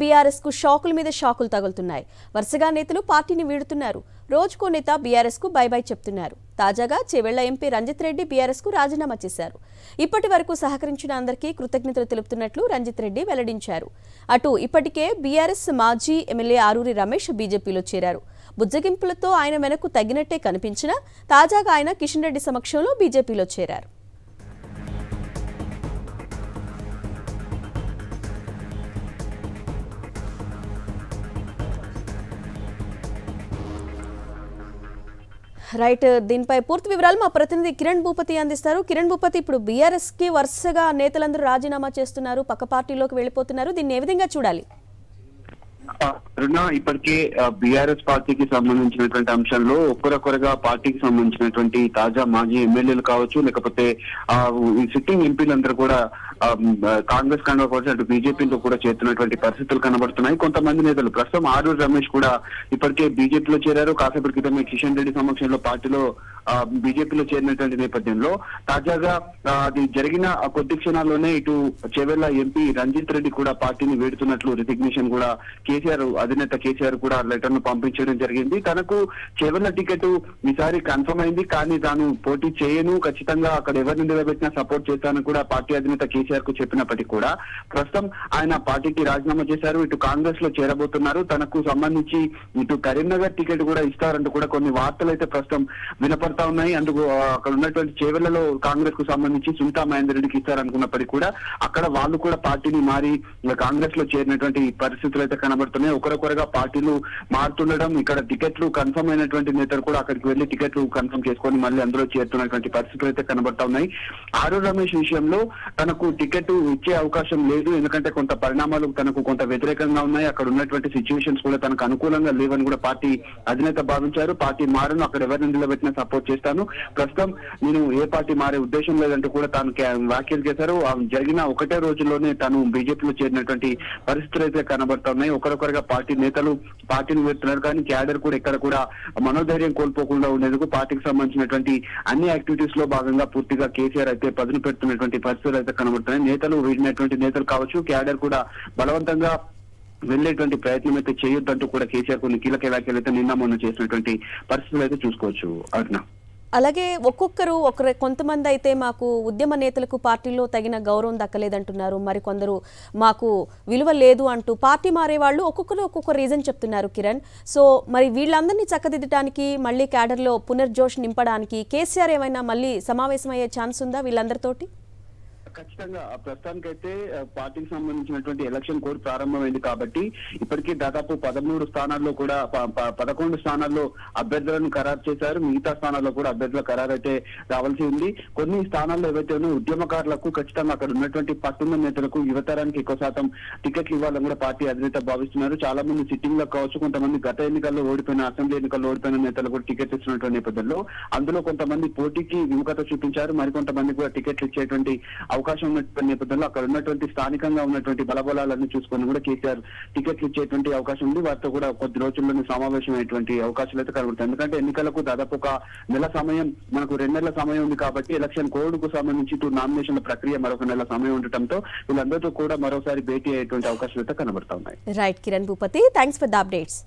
BRS కు షాకుల మీద షాకులు తగులుతున్నాయి. వరుసగా నేతలు పార్టీని వీడుతున్నారు. రోజుకో నేత బీఆర్ఎస్ కు బై బై చెప్తున్నారు. తాజాగా చేవెళ్ల ఎంపీ రంజిత్ రెడ్డి బీఆర్ఎస్ కు రాజీనామా చేశారు. ఇప్పటి వరకు సహకరించిన అందరికీ కృతజ్ఞతలు తెలుపుతున్నట్లు రంజిత్ రెడ్డి వెల్లడించారు. అటు ఇప్పటికే బీఆర్ఎస్ మాజీ ఎమ్మెల్యే ఆరూరి రమేష్ బీజేపీలో చేరారు. బుజ్జగింపులతో ఆయన వెనక్కు తగ్గినట్టే కనిపించినా తాజాగా ఆయన కిషన్ రెడ్డి సమక్షంలో బీజేపీలో చేరారు. రైట్, దీనిపై పూర్తి వివరాలు మా ప్రతినిధి కిరణ్ భూపతి అందిస్తారు. కిరణ్ భూపతి, ఇప్పుడు బీఆర్ఎస్ కి వరుసగా నేతలందరూ రాజీనామా చేస్తున్నారు, పక్క పార్టీలోకి వెళ్లిపోతున్నారు. దీన్ని ఏ విధంగా చూడాలి? ఇప్పటికే బీఆర్ఎస్ పార్టీకి సంబంధించినటువంటి అంశంలో ఒక్కరొక్కరుగా పార్టీకి సంబంధించినటువంటి తాజా మాజీ ఎమ్మెల్యేలు కావచ్చు, లేకపోతే సిట్టింగ్ ఎంపీలందరూ కూడా కాంగ్రెస్ కనబడవచ్చు, అటు బీజేపీలో కూడా చేరుతున్నటువంటి పరిస్థితులు కనబడుతున్నాయి. కొంతమంది నేతలు ప్రస్తుతం ఆరూరి రమేష్ కూడా ఇప్పటికే బీజేపీలో చేరారు. కాసేపటి క్రితమే కిషన్ రెడ్డి సమక్షంలో పార్టీలో బీజేపీలో చేరినటువంటి నేపథ్యంలో తాజాగా అది జరిగిన కొద్ది క్షణాల్లోనే ఇటు చేవెళ్ల ఎంపీ రంజిత్ రెడ్డి కూడా పార్టీని వేడుతున్నట్లు రిజిగ్నేషన్ కూడా అధినేత కేసీఆర్ కూడా లెటర్ ను పంపించడం జరిగింది. తనకు చేవెళ్ల టికెట్ ఈసారి కన్ఫర్మ్ అయింది, కానీ తాను పోటీ చేయను, ఖచ్చితంగా అక్కడ ఎవరిని నిలబెట్టినా సపోర్ట్ చేస్తానని కూడా పార్టీ అధినేత కేసీఆర్ కు చెప్పినప్పటికీ కూడా ప్రస్తుతం ఆయన పార్టీకి రాజీనామా చేశారు. ఇటు కాంగ్రెస్ లో చేరబోతున్నారు. తనకు సంబంధించి ఇటు కరీంనగర్ టికెట్ కూడా ఇస్తారంటూ కూడా కొన్ని వార్తలు అయితే ప్రస్తుతం వినపడతా ఉన్నాయి. అందుకు అక్కడ ఉన్నటువంటి చేవెళ్లలో కాంగ్రెస్ కు సంబంధించి సునీతా మహేందర్ రెడ్డికి ఇస్తారనుకున్నప్పటికీ కూడా అక్కడ వాళ్ళు కూడా పార్టీని మారి కాంగ్రెస్ లో చేరినటువంటి పరిస్థితులు అయితే కనబడుతున్నాయి. ఒకరొకరుగా పార్టీలు మారుతుండడం, ఇక్కడ టికెట్లు కన్ఫర్మ్ అయినటువంటి నేతలు కూడా అక్కడికి వెళ్లి టికెట్లు కన్ఫర్మ్ చేసుకొని మళ్ళీ అందులో చేరుతున్నటువంటి పరిస్థితులు అయితే కనబడతా ఉన్నాయి. ఆరూరి రమేష్ విషయంలో తనకు టికెట్ ఇచ్చే అవకాశం లేదు, ఎందుకంటే కొంత పరిణామాలు తనకు కొంత వ్యతిరేకంగా ఉన్నాయి. అక్కడ ఉన్నటువంటి సిచ్యువేషన్స్ కూడా తనకు అనుకూలంగా లేవని కూడా పార్టీ అధినేత భావించారు. పార్టీ మారను, అక్కడ ఎవరిని నిలబెట్టినా సపోర్ట్ చేస్తాను, ప్రస్తుతం నేను ఏ పార్టీ మారే ఉద్దేశం లేదంటూ కూడా తాను వ్యాఖ్యలు చేశారు. జరిగిన ఒకటే రోజుల్లోనే తాను బీజేపీలో చేరినటువంటి పరిస్థితులు అయితే కనబడతా ఉన్నాయి. ఒకరొకరుగా పార్టీ నేతలు పార్టీని వేస్తున్నారు, కానీ క్యాడర్ కూడా ఎక్కడ కూడా మనోధైర్యం కోల్పోకుండా ఉండేందుకు పార్టీకి సంబంధించినటువంటి అన్ని యాక్టివిటీస్ లో భాగంగా పూర్తిగా కేసీఆర్ అయితే పదును పెడుతున్నటువంటి పరిస్థితులు అయితే కనబడుతున్నాయి. నేతలు వీడినటువంటి నేతలు కావచ్చు, క్యాడర్ కూడా బలవంతంగా వెళ్లేటువంటి ప్రయత్నం అయితే చేయొద్దంటూ కూడా కేసీఆర్ కొన్ని కీలక వ్యాఖ్యలు అయితే నిన్న మొన్న చేసినటువంటి పరిస్థితులు అయితే చూసుకోవచ్చు. అరుణ, అలాగే కొంతమంది అయితే మాకు ఉద్యమ నేతలకు పార్టీలో తగిన గౌరవం దక్కలేదంటున్నారు, మరి కొందరు మాకు విలువ లేదు అంటూ పార్టీ మారే వాళ్ళు ఒక్కొక్కరు ఒక్కొక్క రీజన్ చెప్తున్నారు. కిరణ్, సో మరి వీళ్ళందరినీ చక్కదిద్దడానికి, మళ్ళీ క్యాడర్లో పునర్జోష్ నింపడానికి కేసీఆర్ ఏమైనా మళ్ళీ సమావేశం అయ్యే ఛాన్స్ ఉందా వీళ్ళందరితోటి? ఖచ్చితంగా ప్రస్తుతానికైతే పార్టీకి సంబంధించినటువంటి ఎలక్షన్ కోడ్ ప్రారంభమైంది కాబట్టి ఇప్పటికీ దాదాపు 13 స్థానాల్లో కూడా 11 స్థానాల్లో అభ్యర్థులను ఖరారు చేశారు. మిగతా స్థానాల్లో కూడా అభ్యర్థుల ఖరారు అయితే రావాల్సి ఉంది. కొన్ని స్థానాల్లో ఏవైతే ఉద్యమకారులకు ఖచ్చితంగా అక్కడ ఉన్నటువంటి పట్టున్న నేతలకు యువతరానికి ఎక్కువ శాతం టికెట్లు ఇవ్వాలని కూడా పార్టీ అధినేత భావిస్తున్నారు. చాలా మంది సిట్టింగ్ లో కావచ్చు, కొంతమంది గత ఎన్నికల్లో ఓడిపోయిన అసెంబ్లీ ఎన్నికల్లో ఓడిపోయిన నేతలు కూడా టికెట్ ఇస్తున్నటువంటి నేపథ్యంలో అందులో కొంతమంది పోటీకి విముఖత చూపించారు, మరికొంతమంది కూడా టికెట్లు ఇచ్చేటువంటి అవకాశం ఉన్నటువంటి నేపథ్యంలో అక్కడ ఉన్నటువంటి స్థానికంగా ఉన్నటువంటి బలబలాలన్నీ చూసుకొని కూడా కేసీఆర్ టికెట్లు ఇచ్చేటువంటి అవకాశం ఉంది. వారితో కూడా కొద్ది రోజుల్లోనే సమావేశం అయ్యేటువంటి అవకాశాలు అయితే కనబడతాయి. ఎందుకంటే ఎన్నికలకు దాదాపు ఒక నెల సమయం, మనకు 2 నెలల సమయం ఉంది కాబట్టి ఎలక్షన్ కోడ్ కు సంబంధించి నామినేషన్ల ప్రక్రియ మరొక నెల సమయం ఉండటంతో వీళ్ళందరితో కూడా మరోసారి భేటీ అయ్యేటువంటి అవకాశాలు అయితే కనబడతా ఉన్నాయి. Right Kiran Bhupathi, thanks for the updates.